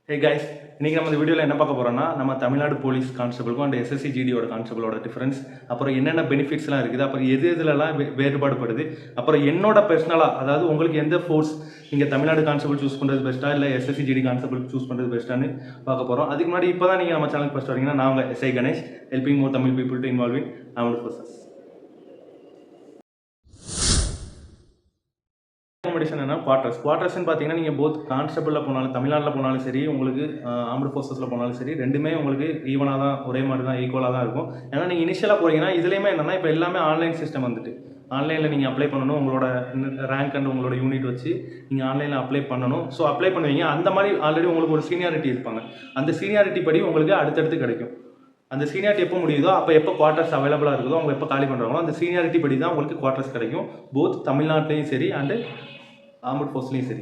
Hey guys, இன்றைக்கி நம்ம இந்த வீடியோவில் என்ன பார்க்க போகிறோம்னா, நம்ம Tamil Nadu police கான்ஸ்டபிளுக்கும் and SSC ஜிடியோட கான்ஸ்டபிளோட difference, அப்புறம் என்னென்ன பெனிஃபிட்ஸ்லாம் இருக்குது, அப்புறம் எது எதுலலாம் வேறுபாடுபடுது, அப்புறம் என்னோட பர்சனலாக, அதாவது உங்களுக்கு எந்த ஃபோர்ஸ் நீங்கள் தமிழ்நாடு கான்ஸ்டபிள் சூஸ் பண்ணுறது பெஸ்ட்டாக இல்லை எஸ்எஸ்சி ஜிடி கான்ஸ்டபிள் சூஸ் பண்ணுறது பெஸ்ட்டானு பார்க்க போகிறோம். அதுக்கு முன்னாடி இப்போ தான் நீங்கள் நம்ம சேனலுக்கு ஃபஸ்ட் வரீங்கன்னா, நான் உங்கள் SI Ganesh, helping more Tamil people to involving armed forces. Accommodation என்ன குவார்ட்டர்ஸ்ன்னு பார்த்தீங்கன்னா, நீங்கள் போத் கான்ஸ்டபிளில் போனாலும் தமிழ்நாட்டில் போனாலும் சரி, உங்களுக்கு ஆர்ம்டு ஃபோர்ஸஸில் போனாலும் சரி, ரெண்டுமே உங்களுக்கு ஈவனாக தான், ஒரே மாதிரி தான், ஈக்குவலாக தான் இருக்கும். ஏன்னா நீங்கள் இனிஷியலாக போகிறீங்கன்னா இதுலேயுமே என்னென்னா, இப்போ எல்லாமே ஆன்லைன் சிஸ்டம் வந்துட்டு, ஆன்லைனில் நீங்கள் அப்ளை பண்ணணும். உங்களோட ரேங்க் அண்ட் உங்களோட யூனிட் வச்சு நீங்கள் ஆன்லைனில் அப்ளை பண்ணணும். ஸோ அப்ளை பண்ணுவீங்க. அந்த மாதிரி ஆல்ரெடி உங்களுக்கு ஒரு சீனியாரிட்டி இருப்பாங்க. அந்த சீனியாரிட்டி படி உங்களுக்கு அடுத்தடுத்து கிடைக்கும். அந்த சீனியாரிட்டி எப்போ முடியுதோ, அப்போ எப்போ குவார்ட்டர்ஸ் அவைலபிளாக இருக்குதோ, அவங்க எப்போ காலி பண்ணுறாங்களோ அந்த சீனியாரிட்டி படி தான் உங்களுக்கு குவார்ட்டர்ஸ் கிடைக்கும். போத் தமிழ்நாட்டிலையும் சரி அண்டு ஆர்ம்டு ஃபோர்ஸ்லேயும் சரி.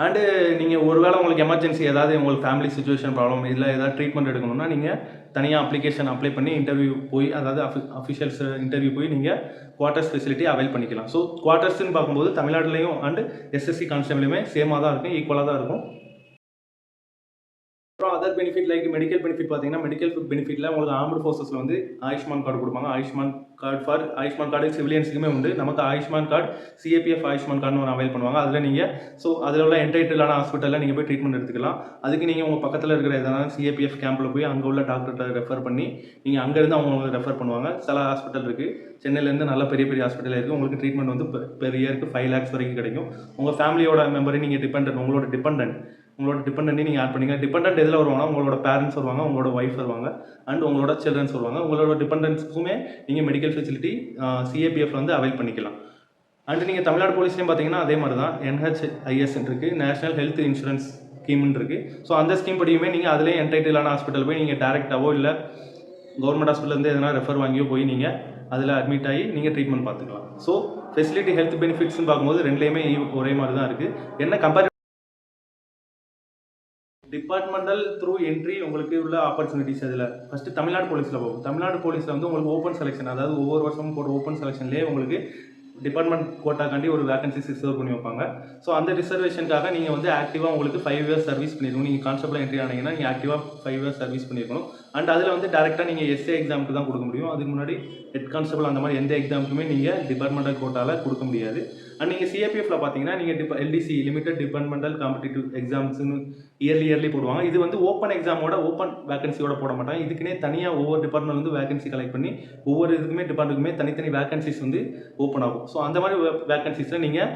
அண்டு நீங்கள் ஒருவேளை உங்களுக்கு எமர்ஜென்சி ஏதாவது உங்களுக்கு ஃபேமிலி சுச்சுவேஷன் ப்ராப்ளம் இல்லை ஏதாவது ட்ரீட்மெண்ட் எடுக்கணும்னா, நீங்கள் தனியாக அப்ளிகேஷன் அப்ளை பண்ணி இன்டர்வியூ போய், அதாவது அஃபிஷியல்ஸ் இன்டர்வியூ போய் நீங்கள் குவார்ட்டர்ஸ் ஃபெசிலிட்டி அவைல் பண்ணிக்கலாம். ஸோ குவார்ட்டர்ஸ்ன்னு பார்க்கும்போது தமிழ்நாட்டிலையும் அண்டு எஸ்எஸ்சி கான்ஸ்டபிளுமே சேமாக தான் இருக்கும், ஈக்குவலாக தான் இருக்கும். அப்புறம் other benefit like medical benefit பார்த்தீங்கன்னா, மெடிக்கல் பெனிஃபிட்டில் உங்களுக்கு ஆர்ம்டு ஃபோர்ஸஸில் வந்து ஆயுஷ்மான் கார்டு கொடுப்பாங்க. ஆயுஷ்மான் கார்டு சிவிலியன்ஸுக்குமே உண்டு. நமக்கு ஆயுஷ்மான் கார்டு சிஏபிஎஃப் ஆயுஷ்மான் கார்டுன்னு ஒரு அவைல் பண்ணுவாங்க. அதில் நீங்கள் அதில் உள்ள என்டைட்டிலான ஹாஸ்பிட்டலில் நீங்கள் போய் ட்ரீட்மெண்ட் எடுத்துக்கலாம். அதுக்கு நீங்கள் உங்கள் பக்கத்தில் இருக்கிற எதனா சிஏபிஎஃப் கேம்பில் போய் அங்கே உள்ள டாக்டர்கிட்ட ரெஃபர் பண்ணி நீங்கள் அங்கேருந்து அவங்க ரெஃபர் பண்ணுவாங்க. சில ஹாஸ்பிட்டல் இருக்குது, சென்னையிலேருந்து நல்ல பெரிய பெரிய ஹாஸ்பிட்டல் இருக்குது. உங்களுக்கு ட்ரீட்மெண்ட் வந்து பெர் இயருக்கு 5 lakhs வரைக்கும் கிடைக்கும். உங்கள் ஃபேமிலியோட மெம்பரை நீங்கள் உங்களோட டிபெண்டன்ட் நீங்கள் ஆட் பண்ணிங்க. டிபெண்டன்ட் எதில் வருவாங்கன்னா, உங்களோட பேரண்ட்ஸ் வருவாங்க, உங்களோட ஒய்ஃப் வருவாங்க, அண்ட் உங்களோட சில்ட்ரன்ஸ் வருவாங்க. உங்களோட டிபெண்டன்ஸுக்குமே நீங்கள் மெடிக்கல் ஃபெசிலிட்டி சிஏபிஎஃப் வந்து அவைல் பண்ணிக்கலாம். அண்ட் நீங்கள் தமிழ்நாடு போலீஸ்லேயும் பார்த்தீங்கன்னா அதே மாதிரி தான் NHIS இருக்குது, நேஷனல் ஹெல்த் இன்சூரன்ஸ் ஸ்கீம்னு இருக்குது. ஸோ அந்த ஸ்கீம் படியுமே நீங்கள் அதிலே என்டைட்டிலான ஹாஸ்பிட்டல் போய் நீங்கள் டேரெக்டாவோ இல்லை கவர்மெண்ட் ஹாஸ்பிட்டலேருந்து எதனா ரெஃபர் வாங்கியோ போய் நீங்கள் அதில் அட்மிட் ஆகி நீங்கள் ட்ரீட்மெண்ட் பார்த்துக்கலாம். ஸோ ஃபெசிலிட்டி ஹெல்த் பெனிஃபிட்ஸ்னு பார்க்கும்போது ரெண்டுலேயுமே ஒரே மாதிரி தான் இருக்குது. என்ன கம்பேர் டிபார்ட்மெண்டல் த்ரூ என்ட்ரி உங்களுக்கு உள்ள ஆப்பர்ச்சுனிட்டிஸ் அதில் ஃபஸ்ட்டு தமிழ்நாடு போலீஸில் போகும். தமிழ்நாடு போலீஸில் வந்து உங்களுக்கு ஓப்பன் செலெக்ஷன், அதாவது ஒவ்வொரு வருஷமும் போடுற ஓப்பன் செலெக்ஷன்லேயே உங்களுக்கு டிபார்ட்மெண்ட் கோட்டாக்காண்டி ஒரு வேகன்சிஸ் ரிசர்வ் பண்ணி வைப்பாங்க. ஸோ அந்த ரிசர்வேஷனுக்காக நீங்கள் வந்து ஆக்டிவாக உங்களுக்கு 5 years சர்வீஸ் பண்ணியிருக்கணும். நீங்கள் கான்ஸ்டபிள் என்ட்ரி ஆனீங்கன்னா நீங்கள் ஆக்டிவாக 5 years சர்வீஸ் பண்ணியிருக்கணும். அண்ட் அதில் வந்து டேரெக்டாக நீங்கள் எஸ்ஏ எக்ஸாமுக்கு தான் கொடுக்க முடியும். அதுக்கு முன்னாடி ஹெட் கான்ஸ்டபிள் அந்த மாதிரி எந்த எக்ஸாமுக்குமே நீங்கள் டிபார்ட்மெண்டல் கோட்டாவில் கொடுக்க முடியாது. அண்ட் நீங்கள் சிஏபிஎஃப்ல பார்த்தீங்கன்னா நீங்கள் LDC லிமிடெட் டிபார்ட்மெண்டல் காம்படிட்டிவ் எக்ஸாம்ஸ்னு இயர்லி போடுவாங்க. இது வந்து ஓப்பன் எக்ஸாமோட ஓப்பன் வேகன்சியோட போட மாட்டாங்க. இதுக்குன்னே தனியாக ஒவ்வொரு டிபார்ட்மெண்ட் வந்து வேகன்சி கலெக்ட் பண்ணி ஒவ்வொரு இதுக்குமே டிபார்ட்மெண்ட்டுக்குமே தனித்தனி வேகன்சிஸ் வந்து ஓப்பன் ஆகும். ஸோ அந்த மாதிரி வேகன்சிஸில் நீங்கள்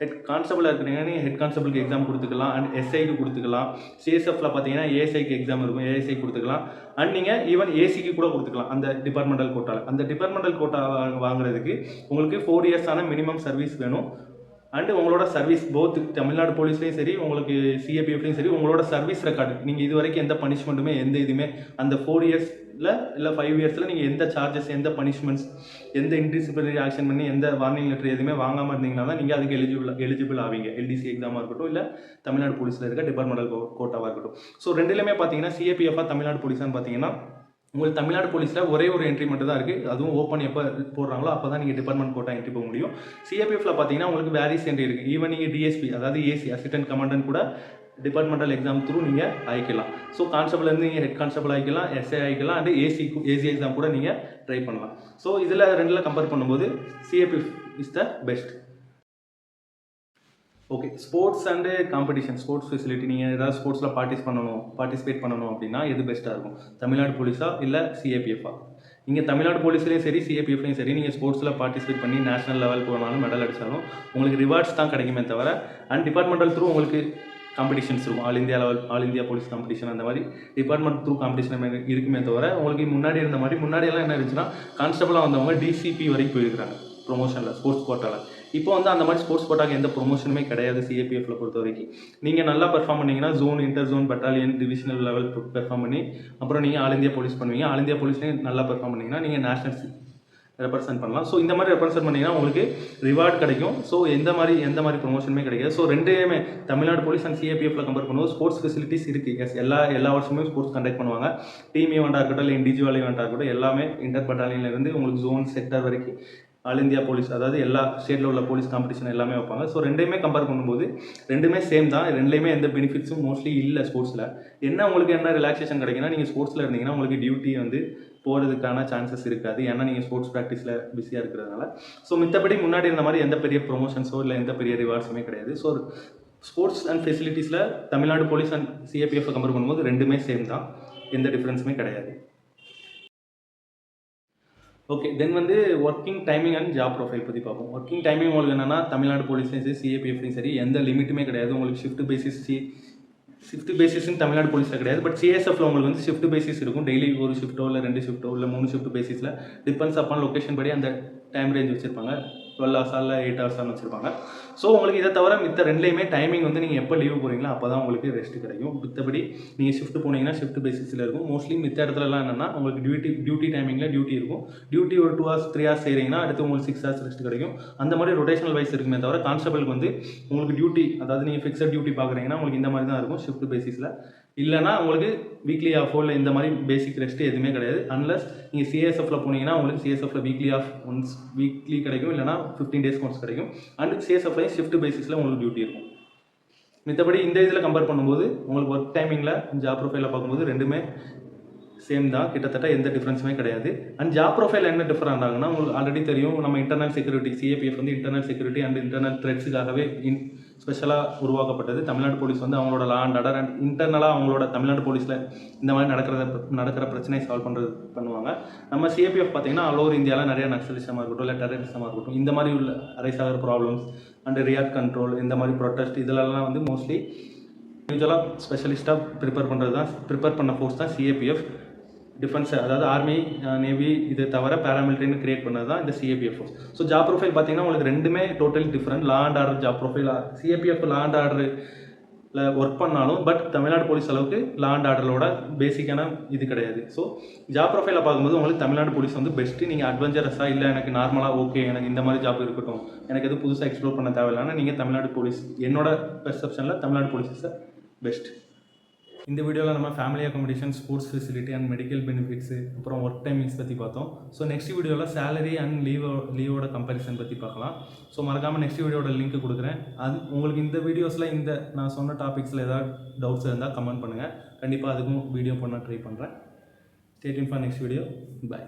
ஹெட் கான்ஸ்டபிளாக இருக்கிறீங்கன்னா நீங்கள் ஹெட் கான்ஸ்டபிளுக்கு எக்ஸாம் கொடுத்துக்கலாம். அண்ட் எஸ்ஐக்கு கொடுத்துக்கலாம். சிஎஸ்எஃப்ல பார்த்தீங்கன்னா ஏஎஸ்ஐக்கு எக்ஸாம் இருக்கும், ஏஎஸ்ஐ கொடுத்துக்கலாம். அண்ட் நீங்கள் ஈவன் ஏசிக்கு கூட கொடுத்துக்கலாம் அந்த டிபார்ட்மெண்டல் கோட்டாவில். அந்த டிபார்ட்மெண்டல் கோட்டா வாங்குறதுக்கு உங்களுக்கு 4 years மினிமம் சர்வீஸ் வேணும். அண்டு உங்களோட சர்வீஸ் போத் தமிழ்நாடு போலீஸ்லேயும் சரி, உங்களுக்கு சிஏபிஎஃப்லேயும் சரி, உங்களோட சர்வீஸ் ரெக்கார்டு நீங்கள் இது வரைக்கும் எந்த பனிஷ்மெண்ட்டுமே எந்த இதுவுமே அந்த 4 yearsல இல்லை 5 yearsல நீங்கள் எந்த சார்ஜஸ், எந்த பனிஷ்மெண்ட்ஸ், எந்த இன்டிசிப்ளினரி ஆக்ஷன் பண்ணி எந்த வார்னிங் லெட்டர் எதுவுமே வாங்காமல் இருந்தீங்கன்னா தான் நீங்கள் அதுக்கு எலிஜிபிள் ஆவீங்க. LDC எக்ஸாமாக இருக்கட்டும் இல்லை தமிழ்நாடு போலீஸில் இருக்க டிபார்ட்மெண்டல் கோட்டாவாக இருக்கட்டும். ஸோ ரெண்டுலேயுமே பார்த்தீங்கன்னா சிஏபிஎஃபாக தமிழ்நாடு போலீஸான்னு பார்த்தீங்கன்னா உங்களுக்கு தமிழ்நாடு போலீஸில் ஒரே ஒரு என்ட்ரி மட்டும் தான் இருக்குது. அதுவும் ஓப்பன் எப்போ போடுறாங்களோ அப்போ தான் நீங்கள் டிபார்ட்மெண்ட் கோட்டா என்ட்ரி போக முடியும். சிஏபிஎஃப்ல பார்த்தீங்கன்னா உங்களுக்கு வேரிஸ் என்ட்ரி இருக்குது. ஈவன் நீங்கள் டிஎஸ்பி, அதாவது ஏசி அசிஸ்டன்ட் கமாண்டன்ட் கூட டிபார்ட்மெண்டல் எக்ஸாம் த்ரூ நீங்கள் ஆகிக்கலாம். ஸோ கான்ஸ்டபிள்லேருந்து நீங்கள் ஹெட் கான்ஸ்டபிள் ஆகிக்கலாம், எஸ்ஐ ஆகிக்கலாம், அண்ட் ஏசி எக்ஸாம் கூட நீங்கள் ட்ரை பண்ணலாம். ஸோ இதில் ரெண்டில் கம்பேர் பண்ணும்போது CAPF is the best. Okay, sports and competition, sports facility நீங்கள் ஏதாவது ஸ்போர்ட்ஸில் பார்ட்டிசிபேட் பண்ணணும் அப்படின்னா எது பெஸ்ட்டாக இருக்கும்? தமிழ்நாடு போலீஸா இல்லை சிஏபிஎஃபா? நீங்கள் தமிழ்நாடு போலீஸ்லேயும் சரி சிஏபிஎஃப்லேயும் சரி நீங்கள் ஸ்போர்ட்ஸில் பார்ட்டிசிபேட் பண்ணி நேஷனல் லெவல் போனாலும் மெடல் அடித்தாலும் உங்களுக்கு ரிவார்ட்ஸ் தான் கிடைக்குமே தவிர, அண்ட் டிபார்ட்மெண்டல் த்ரூ உங்களுக்கு காம்படிஷன்ஸ் இருக்கும். ஆல் இந்தியா போலீஸ் காம்படிஷன் அந்த மாதிரி டிபார்ட்மெண்ட் த்ரூ காம்படிஷன் இருக்குமே தவிர, உங்களுக்கு முன்னாடியெல்லாம் என்ன இருந்துச்சுன்னா, கான்ஸ்டபிளாக வந்தவங்க டிசிபி வரைக்கும் போயிருக்கிறாங்க ப்ரொமோஷனில் ஸ்போர்ட்ஸ் கோட்டாவில். இப்போ வந்து அந்த மாதிரி ஸ்போர்ட்ஸ் கோட்டாக்கு எந்த ப்ரொமோஷனுமே கிடையாது. சிஏபிஎஃப்ல பொறுத்த வரைக்கும் நீங்கள் நல்லா பெர்ஃபார்ம் பண்ணிங்கன்னா zone, inter zone, battalion, divisional level perform பண்ணி அப்புறம் நீங்கள் ஆல் இந்தியா போலீஸ் பண்ணுவீங்க. ஆல் இந்தியா போலீஸ்லேயும் நல்லா பெர்ஃபார்ம் பண்ணிங்கன்னா நீங்கள் நேஷனல் ரெப்ரசென்ட் பண்ணலாம். ஸோ இந்த மாதிரி ரெப்ரசென்ட் பண்ணிங்கன்னா உங்களுக்கு ரிவார்ட் கிடைக்கும். ஸோ எந்த மாதிரி ப்ரொமோஷனுமே கிடைக்காது. ஸோ ரெண்டுமே தமிழ்நாடு போலீஸ் அண்ட் சிஏபிஎஃப்ல கம்பேர் பண்ணும்போது ஸ்போர்ட்ஸ் ஃபெசிலிட்டிஸ் இருக்குது. எஸ், எல்லா வருஷமே ஸ்போர்ட்ஸ் கண்டக்ட் பண்ணுவாங்க. டீம் ஈவெண்ட்டாக இருக்கட்டும் இல்லை இண்டிவிஜுவல் ஈவெண்ட்டாக இருக்கட்டும், எல்லாமே இன்டர் பட்டாலியன்லேருந்து உங்களுக்கு ஜோன், செக்டர் வரைக்கும் ஆல் இந்தியா போலீஸ், அதாவது எல்லா ஸ்டேட்டில் உள்ள போலீஸ் காம்படிஷன் எல்லாமே வைப்பாங்க. ஸோ ரெண்டையுமே கம்பேர் பண்ணும்போது ரெண்டுமே சேம் தான். ரெண்டுலேயுமே எந்த பெனிஃபிட்ஸும் மோஸ்ட்லி இல்லை ஸ்போர்ட்ஸில். உங்களுக்கு என்ன ரிலாக்ஸேஷன் கிடைக்குன்னா, நீங்கள் ஸ்போர்ட்ஸில் இருந்தீங்கன்னா உங்களுக்கு டியூட்டி வந்து போகிறதுக்கான சான்சஸ் இருக்காது. ஏன்னா நீங்கள் ஸ்போர்ட்ஸ் ப்ராக்டிஸில் பிஸியாக இருக்கிறதுனால. ஸோ மித்தபடி முன்னாடி இருந்த மாதிரி எந்த பெரிய ப்ரொமோஷன்ஸோ இல்லை எந்த பெரிய ரிவார்ட்ஸுமே கிடையாது. So sports and ஃபெசிலிட்டிஸில் Tamil Nadu police and CAPF compare பண்ணும்போது ரெண்டுமே சேம் தான், எந்த டிஃப்ரென்ஸுமே கிடையாது. ஓகே, தென் வந்து working timing and job profile பற்றி பார்ப்போம். ஒர்க்கிங் டைமிங் உங்களுக்கு என்னென்னா, தமிழ்நாடு போலீஸ்லையும் சரி சிஏபிஎஃப்லையும் சரி எந்த லிமிட்டுமே கிடையாது. உங்களுக்கு ஷிஃப்ட் பேசிஸ்ன்னு தமிழ்நாடு போலீஸில் கிடையாது. பட் சிஎஸ்எஃப்ல உங்களுக்கு வந்து ஷிஃப்ட் பேசிஸ் இருக்கும். டெய்லி ஒரு ஷிஃப்ட்டோ இல்லை 2 ஷிஃப்ட்டோ இல்லை 3 ஷிஃப்ட் பேசிஸில் டிபெண்ட்ஸ் அப்பான் லொக்கேஷன் படி அந்த டைம் ரேஞ்ச் வச்சுருப்பாங்க. 12 ஹவர்ஸா இல்லை 8 ஹவர்ஸான்னு வச்சுருப்பாங்க. ஸோ உங்களுக்கு இதை தவிர மித்த ரெண்டுலேயுமே டைமிங் வந்து நீங்கள் எப்போ லீவ் போகிறீங்களோ அப்போ தான் உங்களுக்கு ரெஸ்ட் கிடைக்கும். மித்தபடி நீங்கள் ஷிஃப்ட் போனீங்கன்னா ஷிஃப்ட் பேசிஸில் இருக்கும். மோஸ்ட்லி மித்த இடத்துலலாம் என்னென்னா உங்களுக்கு டியூட்டி டைமிங்கில் டியூட்டி இருக்கும். டியூட்டி ஒரு 2 ஹவர்ஸ் 3 ஹவர்ஸ் செய்கிறீங்கன்னா அடுத்து உங்களுக்கு 6 ஹவர்ஸ் ரெஸ்ட் கிடைக்கும். அந்த மாதிரி ரொட்டேஷனல் வைஸ் இருக்குமே தவிர கான்ஸ்டபிளுக்கு வந்து உங்களுக்கு டியூட்டி, அதாவது நீங்கள் ஃபிக்ஸட் டியூட்டி பார்க்குறீங்கன்னா உங்களுக்கு இந்த மாதிரி தான் இருக்கும் ஷிஃப்ட் பேசிஸில். இல்லைனா உங்களுக்கு வீக்லி ஆஃபோ இல்லை இந்த மாதிரி பேசிக் ரெஸ்ட் எதுவுமே கிடையாது. அன்லஸ் நீங்கள் சிஎஸ்எஃப்ல போனீங்கன்னா உங்களுக்கு சிஎஸ்எஃப்ல வீக்லி ஆஃப் ஒன்ஸ் வீக்லி கிடைக்கும், இல்லைனா 15 டேஸ் ஒன்ஸ் கிடைக்கும். அண்ட் சிஎஸ்எஃப்லையும் ஷிஃப்ட் பேசிஸில் உங்களுக்கு டியூட்டி இருக்கும். மித்தபடி இந்த இதில் கம்பேர் பண்ணும்போது உங்களுக்கு ஒர்க் டைமிங்கில் ஜாப் ப்ரொஃபைலில் பார்க்கும்போது ரெண்டுமே சேம் தான், கிட்டத்தட்ட எந்த டிஃப்ரென்ஸுமே கிடையாது. அண்ட் ஜாப் ப்ரொஃபைல் என்ன டிஃபர் ஆனாங்கன்னா, உங்களுக்கு ஆல்ரெடி தெரியும், நம்ம இன்டர்னல் செக்யூரிட்டி சிஏபிஎஃப் வந்து இன்டர்னல் செக்யூரிட்டி அண்ட் இன்டர்னல் த்ரெட்ஸுக்காகவே ஸ்பெஷலாக உருவாக்கப்பட்டது. தமிழ்நாடு போலீஸ் வந்து அவங்களோட லா அண்ட் ஆர்டர் அண்ட் இன்டர்னலாக அவங்களோட தமிழ்நாடு போலீஸில் இந்த மாதிரி நடக்கிற பிரச்சனையை சால்வ் பண்ணுவாங்க. நம்ம சிஏபிஎஃப் பார்த்தீங்கன்னா ஆல் ஓவர் இந்தியாவில் நிறைய நக்சலிசமாக இருக்கட்டும் இல்லை டெரரிசமாக இருக்கட்டும் இந்த மாதிரி உள்ள அரைஸ் ஆகிற ப்ராப்ளம்ஸ் அண்ட் ரியாக்ட் கண்ட்ரோல் இந்த மாதிரி ப்ரொட்டஸ்ட் இதிலெல்லாம் வந்து மோஸ்ட்லி யூஸ்வலாக ஸ்பெஷலிஸ்ட்டாக ப்ரிப்பேர் பண்ண ஃபோர்ஸ் தான் சிஏபிஎஃப். டிஃபென்ஸ், அதாவது ஆர்மி, நேவி இது தவிர பேராமிலிட்டரின்னு கிரியேட் பண்ணது தான் இந்த CAPF force. So job profile பார்த்தீங்கன்னா உங்களுக்கு ரெண்டுமே totally different. Law and order job profile CAPF law and ஆர்டரில் ஒர்க் பண்ணாலும் பட் தமிழ்நாடு போலீஸ் அளவுக்கு லா அண்ட் ஆர்டரோட பேசிக்கான இது கிடையாது. ஸோ ஜாப் ப்ரொஃபைலை பார்க்கும்போது உங்களுக்கு தமிழ்நாடு போலீஸ் வந்து பெஸ்ட்டு. நீங்கள் அட்வென்ச்சரஸாக இல்லை எனக்கு நார்மலாக ஓகே எனக்கு இந்த மாதிரி ஜாப் இருக்கட்டும், எனக்கு எதுவும் புதுசாக எக்ஸ்ப்ளோர் பண்ண தேவையில்லைன்னா நீங்கள் தமிழ்நாடு போலீஸ், என்னோட பெர்செப்ஷனில் தமிழ்நாடு போலீஸ் இஸ் பெஸ்ட். இந்த வீடியோவில் நம்ம family accommodation, sports facility and medical benefits, அப்புறம் ஒர்க் டைமிங்ஸ் பற்றி பார்த்தோம். ஸோ நெக்ஸ்ட் வீடியோவில் சேலரி அண்ட் லீவோட கம்பேரிசன் பற்றி பார்க்கலாம். ஸோ மறக்காமல் நெக்ஸ்ட் வீடியோட லிங்க் கொடுக்குறேன். அது உங்களுக்கு இந்த வீடியோஸில் இந்த நான் சொன்ன டாபிக்ஸில் ஏதாவது டவுட்ஸ் இருந்தால் கமெண்ட் பண்ணுங்கள். கண்டிப்பாக அதுக்கும் வீடியோ பண்ண ட்ரை பண்ணுறேன். Stay tune for next video. By.